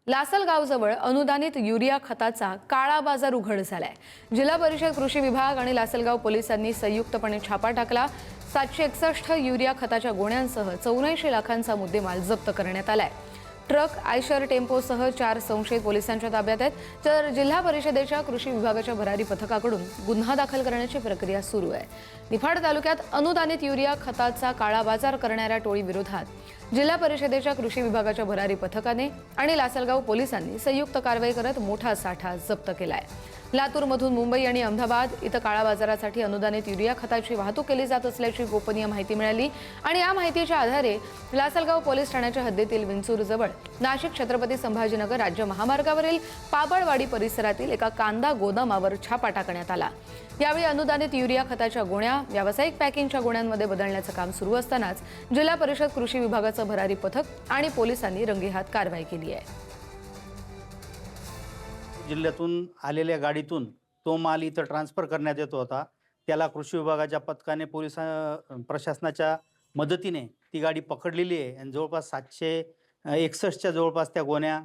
लासलगावजवळ अनुदानित युरिया खताचा काळा बाजार उघड झालाय। जिल्हा परिषद कृषी विभाग आणि लासलगाव पोलिसांनी संयुक्तपणे छापा टाकला। 761 युरिया खताच्या गोण्यांसह 84 लाखांचा मुद्देमाल जप्त करण्यात आलाय। ट्रक, आयशर टेम्पोसह 4 संशयित पोलिसांच्या ताब्यात आहेत, तर जिल्हा परिषदेच्या कृषी विभागाच्या भरारी पथकाकडून गुन्हा दाखल करण्याची प्रक्रिया सुरू आहे। निफाड तालुक्यात अनुदानित युरिया खताचा काळा बाजार करणाऱ्या टोळीविरोधात जिल्हा परिषदेच्या कृषी विभागाच्या भरारी पथकाने आणि लासलगाव पोलिसांनी संयुक्त कारवाई करत मोठा साठा जप्त केलाय। लातूरमधून मुंबई आणि अहमदाबाद इथं काळा बाजारासाठी अनुदानित युरिया खताची वाहतूक केली जात असल्याची गोपनीय माहिती मिळाली आणि या माहितीच्या आधारे लासलगाव पोलीस ठाण्याच्या हद्दीतील विंचूरजवळ नाशिक छत्रपती संभाजीनगर राज्य महामार्गावरील पाबळवाडी परिसरातील एका कांदा गोदामावर छापा टाकण्यात आला। यावेळी अनुदानित युरिया खताच्या गोण्या व्यावसायिक पॅकिंगच्या गोण्यांमध्ये बदलण्याचं काम सुरू असतानाच जिल्हा परिषद कृषी विभागाचं भरारी पथक आणि पोलिसांनी रंगेहात कारवाई केली आहे। जिल्ह्यातून आलेल्या गाडीतून तो माल इथं ट्रान्सफर करण्यात येत होता। त्याला कृषी विभागाच्या पथकाने प्रशासनाच्या मदतीने ती गाडी पकडलेली आहे आणि जवळपास 761च्या जवळपास त्या गोण्या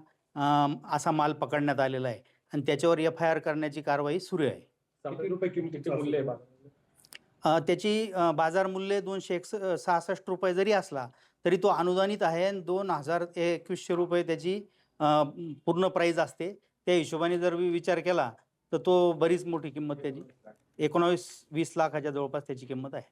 असा माल पकडण्यात आलेला आहे आणि त्याच्यावर FIR करण्याची कारवाई सुरू आहे। किती रुपये किमतीचे मूल्य आहे? त्याची बाजार मूल्य 266 रुपये जरी असला तरी तो अनुदानित आहे आणि 2021 रुपये त्याची पूर्ण प्राईज असते। त्या हिशोबाने जर विचार केला तर तो बरीच मोठी किंमत त्याची 19-20 लाखाच्या जवळपास त्याची किंमत आहे।